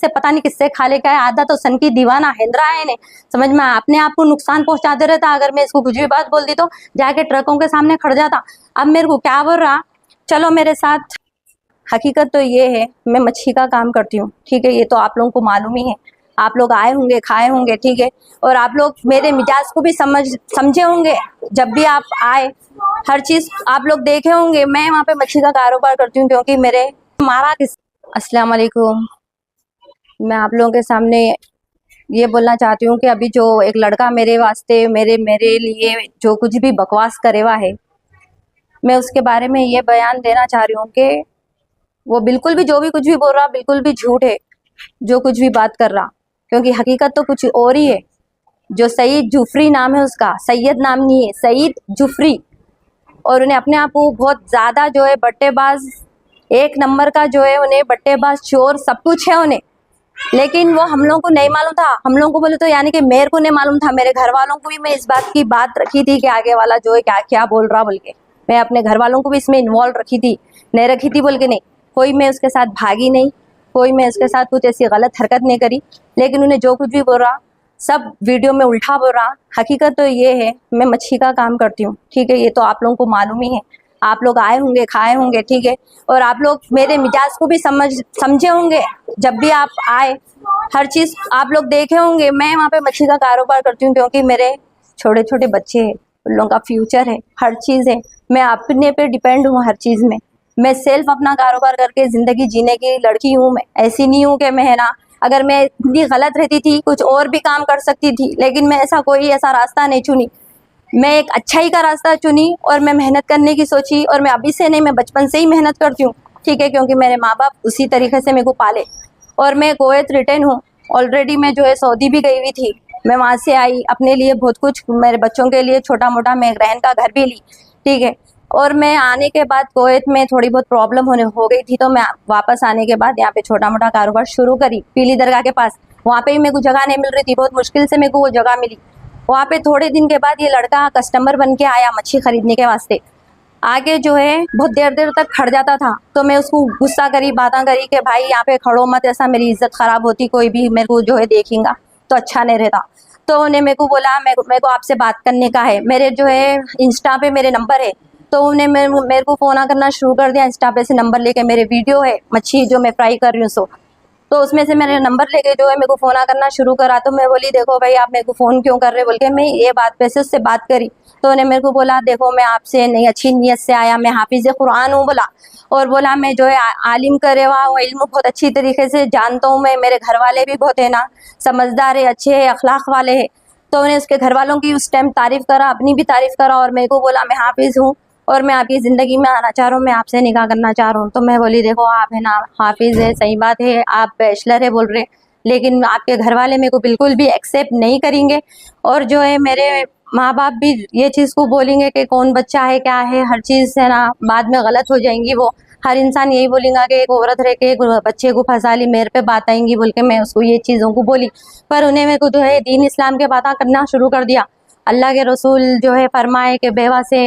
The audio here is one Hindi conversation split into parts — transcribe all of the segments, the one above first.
से पता नहीं किससे खा लेके आया, आधा तो सन की दीवाना हिंद्रा है इन्हें, समझ में अपने आप को नुकसान पहुंचाते रहता। अगर मैं इसको कुछ भी बात बोलती तो जाके ट्रकों के सामने खड़ जाता। अब मेरे को क्या बोल रहा, चलो मेरे साथ। हकीकत तो ये है, मैं मच्छी का काम करती हूँ, ठीक है, ये तो आप लोगों को मालूम ही है। आप लोग आए होंगे, खाए होंगे, ठीक है, और आप लोग मेरे मिजाज को भी समझे होंगे। जब भी आप आए हर चीज़ आप लोग देखे होंगे। मैं वहाँ पे मच्छी का कारोबार करती हूँ क्योंकि मेरे हमारा अस्सलाम वालेकुम। मैं आप लोगों के सामने ये बोलना चाहती हूँ कि अभी जो एक लड़का मेरे वास्ते मेरे लिए जो कुछ भी बकवास करे हुआ है, मैं उसके बारे में ये बयान देना चाह रही हूँ कि वो बिल्कुल भी जो भी कुछ भी बोल रहा बिल्कुल भी झूठ है, जो कुछ भी बात कर रहा, क्योंकि हकीकत तो कुछ और ही है। जो सईद जुफरी नाम है उसका, सैयद नाम नहीं है, सईद जुफरी, और उन्हें अपने आप को बहुत ज़्यादा जो है बट्टेबाज, एक नंबर का जो है उन्हें बट्टेबाज, चोर, सब कुछ है उन्हें। लेकिन वो हम लोगों को नहीं मालूम था। हम लोगों को बोले तो यानी कि मेरे को नहीं मालूम था, मेरे घर वालों को भी मैं इस बात की बात रखी थी कि आगे वाला जो है क्या क्या बोल रहा बोल के। मैं अपने घर वालों को भी इसमें इन्वॉल्व रखी थी, नहीं रखी थी बोल के नहीं, कोई मैं उसके साथ भागी नहीं, कोई मैं उसके साथ कुछ ऐसी गलत हरकत नहीं करी। लेकिन उन्हें जो कुछ भी बोल रहा सब वीडियो में उल्टा बोल रहा। हकीकत तो ये है, मैं मच्छी का काम करती हूँ, ठीक है, ये तो आप लोगों को मालूम ही है। आप लोग आए होंगे, खाए होंगे, ठीक है, और आप लोग मेरे मिजाज को भी समझे होंगे। जब भी आप आए हर चीज़ आप लोग देखे होंगे। मैं वहाँ पे मच्छी का कारोबार करती हूँ क्योंकि मेरे छोटे छोटे बच्चे हैं, उन लोगों का फ्यूचर है, हर चीज़ है। मैं अपने पे डिपेंड हूँ हर चीज़ में। मैं सेल्फ अपना कारोबार करके ज़िंदगी जीने की लड़की हूँ। मैं ऐसी नहीं हूँ कि मैं है ना, अगर मैं इतनी गलत रहती थी कुछ और भी काम कर सकती थी, लेकिन मैं ऐसा रास्ता नहीं चुनी। मैं एक अच्छाई का रास्ता चुनी और मैं मेहनत करने की सोची। और मैं अभी से नहीं, मैं बचपन से ही मेहनत करती हूँ, ठीक है, क्योंकि मेरे माँ बाप उसी तरीके से मेरे को पाले। और मैं कुवैत रिटर्न हूँ ऑलरेडी। मैं जो है सऊदी भी गई हुई थी, मैं वहाँ से आई, अपने लिए बहुत कुछ, मेरे बच्चों के लिए छोटा मोटा मैं रहन का घर भी ली, ठीक है। और मैं आने के बाद कुवैत में थोड़ी बहुत प्रॉब्लम हो गई थी, तो मैं वापस आने के बाद यहाँ पे छोटा मोटा कारोबार शुरू करी पीली दरगाह के पास। वहाँ पे भी मेरे को जगह नहीं मिल रही थी, बहुत मुश्किल से मेरे को वो जगह मिली। वहाँ पे थोड़े दिन के बाद ये लड़का कस्टमर बन के आया मच्छी खरीदने के वास्ते। आगे जो है बहुत देर देर तक खड़ जाता था, तो मैं उसको गुस्सा करी, बातें करी कि भाई यहाँ पे खड़ो मत, ऐसा मेरी इज्जत खराब होती, कोई भी मेरे को जो है देखेगा तो अच्छा नहीं रहता। तो उन्हें मेरे को बोला मेरे को आपसे बात करने का है, मेरे जो है इंस्टा पे मेरे नंबर है। तो उन्हें मेरे को फ़ोन करना शुरू कर दिया इंस्टा पे से नंबर लेके। मेरे वीडियो है मच्छी जो मैं फ्राई कर रही हूँ तो उसमें से मैंने नंबर लेके जो है मेरे को फ़ोन करना शुरू करा। तो मैं बोली देखो भाई आप मेरे को फ़ोन क्यों कर रहे बोल के मैं ये बात पे से उससे बात करी। तो उन्हें मेरे को बोला देखो मैं आपसे नहीं अच्छी नीयत से आया, मैं हाफिज़ कुरान हूँ बोला, और बोला मैं जो है आलिम करे हुआ वो इल्म बहुत अच्छी तरीके से जानता हूँ मैं, मेरे घर वाले भी बहुत है ना समझदार है, अच्छे है, अखलाक वाले है। तो उन्हें उसके घर वालों की उस टाइम तारीफ़ करा, अपनी भी तारीफ़ करा, और मेरे को बोला मैं हाफिज़ हूँ और मैं आपकी ज़िंदगी में आना चाह रहा हूँ, मैं आपसे निकाह करना चाह रहा हूँ। तो मैं बोली देखो आप है ना हाफिज़ है, सही बात है, आप बैचलर है बोल रहे, लेकिन आपके घर वाले मेरे को बिल्कुल भी एक्सेप्ट नहीं करेंगे। और जो है मेरे माँ बाप भी ये चीज़ को बोलेंगे कि कौन बच्चा है क्या है, हर चीज़ है ना बाद में गलत हो जाएंगी। वो हर इंसान यही बोलेगा कि एक औरत रह के एक बच्चे को फंसा ली, मेरे पे बात आएंगी बोल के मैं उसको ये चीज़ों को बोली। पर उन्हें मेरे को जो है दीन इस्लाम के बातें करना शुरू कर दिया। अल्लाह के रसूल जो है फरमाए कि बेवा से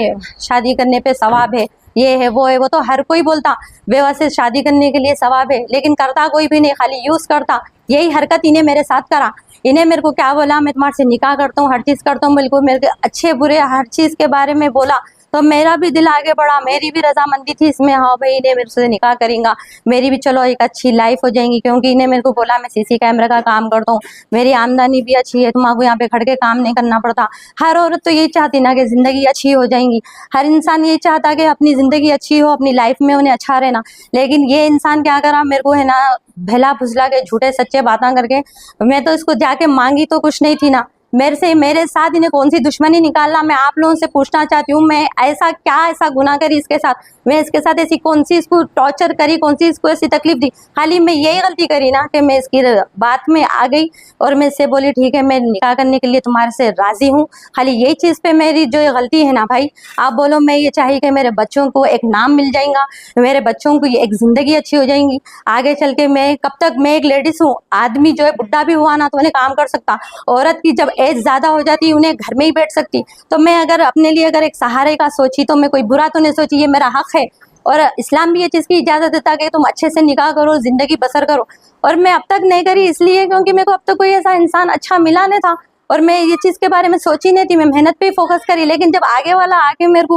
शादी करने पे सवाब है, ये है वो है, वो तो हर कोई बोलता बेवा से शादी करने के लिए सवाब है, लेकिन करता कोई भी नहीं, खाली यूज़ करता। यही हरकत इन्हें मेरे साथ करा। इन्हें मेरे को क्या बोला मैं तुम्हारे से निकाह करता हूँ, हर चीज़ करता हूँ, बिल्कुल मेरे अच्छे बुरे हर चीज़ के बारे में बोला। तो मेरा भी दिल आगे बढ़ा, मेरी भी रजामंदी थी इसमें, हाँ भाई इन्हें मेरे से निकाह करेंगे, मेरी भी चलो एक अच्छी लाइफ हो जाएंगी। क्योंकि इन्हें मेरे को बोला मैं सीसी कैमरा का काम करता हूँ, मेरी आमदनी भी अच्छी है, तुम्हारे यहाँ पे खड़ के काम नहीं करना पड़ता। हर औरत तो यही चाहती ना कि ज़िंदगी अच्छी हो जाएंगी, हर इंसान यही चाहता कि अपनी ज़िंदगी अच्छी हो, अपनी लाइफ में उन्हें अच्छा रहना। लेकिन ये इंसान क्या करा, मेरे को है ना भला फुसला के झूठे सच्चे बातें करके, मैं तो इसको जाके मांगी तो कुछ नहीं थी ना, मेरे साथ इन्हें कौन सी दुश्मनी निकालना। मैं आप लोगों से पूछना चाहती हूँ, मैं ऐसा गुनाह करी इसके साथ, मैं इसके साथ ऐसी कौन सी इसको टॉर्चर करी, कौन सी इसको ऐसी तकलीफ दी। खाली मैं यही गलती करी ना कि मैं इसकी बात में आ गई और मैं इससे बोली ठीक है मैं निकाह करने के लिए तुम्हारे से राज़ी हूँ। खाली यही चीज़ पे मेरी जो ये गलती है ना भाई, आप बोलो मैं ये चाहिए कि मेरे बच्चों को एक नाम मिल जाएगा, मेरे बच्चों को एक ज़िंदगी अच्छी हो जाएंगी आगे चल के। मैं कब तक, मैं एक लेडीज़ हूँ, आदमी जो है बुढ़ा भी हुआ ना तो उन्हें काम कर सकता, औरत की जब एज ज़्यादा हो जाती है उन्हें घर में ही बैठ सकती। तो मैं अगर अपने लिए अगर एक सहारे का सोची तो मैं कोई बुरा तो नहीं सोची, ये मेरा हक है। और इस्लाम भी ये चीज़ की इजाज़त देता है कि तुम अच्छे से निकाह करो, ज़िंदगी बसर करो। और मैं अब तक नहीं करी इसलिए क्योंकि मेरे को अब तक कोई ऐसा इंसान अच्छा मिला नहीं था और मैं ये चीज़ के बारे में सोची नहीं थी। मैं मेहनत पे ही फोकस करी, लेकिन जब आगे वाला आके मेरे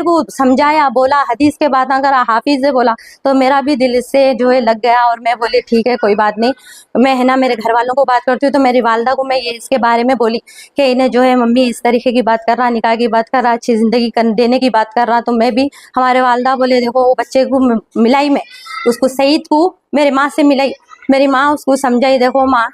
को समझाया, बोला, हदीस के बातें करा, हाफिज से बोला, तो मेरा भी दिल इससे जो है लग गया और मैं बोली ठीक है कोई बात नहीं। मैं है ना मेरे घर वालों को बात करती हूँ तो मेरी वालदा को मैं ये इसके बारे में बोली कि इन्हें जो है मम्मी इस तरीके की बात कर रहा, निकाह की बात कर रहा, अच्छी ज़िंदगी देने की बात कर रहा। तो मैं भी, हमारे वालदा बोले देखो वो बच्चे को मिलाई, मैं उसको सईद को मेरे माँ से मिलाई, मेरी माँ उसको समझाई, देखो माँ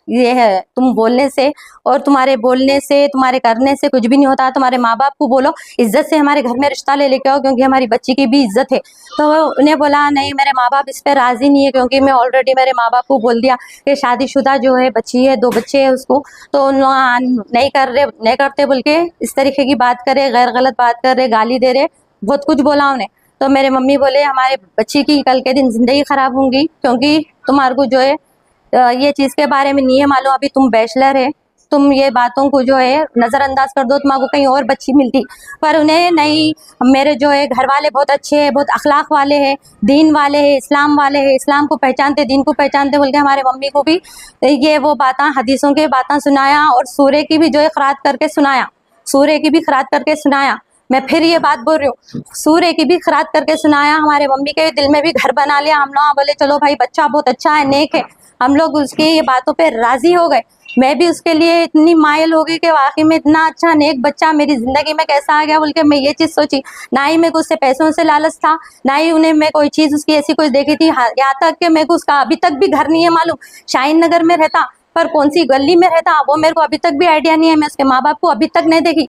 ये है, तुम बोलने से और तुम्हारे बोलने से, तुम्हारे करने से कुछ भी नहीं होता। तुम्हारे माँ बाप को बोलो इज्जत से हमारे घर में रिश्ता ले लेके आओ क्योंकि हमारी बच्ची की भी इज्जत है। तो उन्हें बोला नहीं मेरे माँ बाप इस पर राजी नहीं है क्योंकि मैं ऑलरेडी मेरे माँ बाप को बोल दिया कि शादीशुदा जो है बच्ची है, 2 बच्चे है उसको, तो उन लोग नहीं करते बोल के इस तरीके की बात करे, गैर गलत बात कर रहे, गाली दे रहे, बहुत कुछ बोला उन्हें। तो मेरे मम्मी बोले हमारे बच्ची की कल के दिन ज़िंदगी ख़राब होंगी क्योंकि तुम्हारे को जो है ये चीज़ के बारे में नहीं है मालूम, अभी तुम बैचलर है, तुम ये बातों को जो है नज़रअंदाज कर दो, तुम्हारे को कहीं और बच्ची मिलती। पर उन्हें नहीं, मेरे जो है घर वाले बहुत अच्छे हैं, बहुत अखलाक वाले हैं, दीन वाले हैं, इस्लाम वाले हैं, इस्लाम को पहचानते, दीन को पहचानते बोल के हमारे मम्मी को भी ये वो बातें, हदीसों के बातें सुनाया और सूरे की भी जो है ख़रात करके सुनाया, सूरे की भी ख़रात करके सुनाया। मैं फिर ये बात बोल रही हूँ, सूर्य की भी खरात करके सुनाया। हमारे मम्मी के दिल में भी घर बना लिया। हम लोग बोले चलो भाई बच्चा बहुत अच्छा है, नेक है। हम लोग उसकी ये बातों पे राजी हो गए। मैं भी उसके लिए इतनी मायल हो गई कि वाकई में इतना अच्छा नेक बच्चा मेरी ज़िंदगी में कैसा आ गया बोल के मैं ये चीज़ सोची। ना ही मेरे को उससे पैसों से लालच था, ना ही उन्हें मैं कोई चीज़ उसकी ऐसी कुछ देखी थी। यहाँ तक कि मेरे को उसका अभी तक भी घर नहीं है मालूम, शाहीन नगर में रहता, पर कौन सी गली में रहता वो मेरे को अभी तक भी आइडिया नहीं है। मैं उसके माँ बाप को अभी तक नहीं देखी।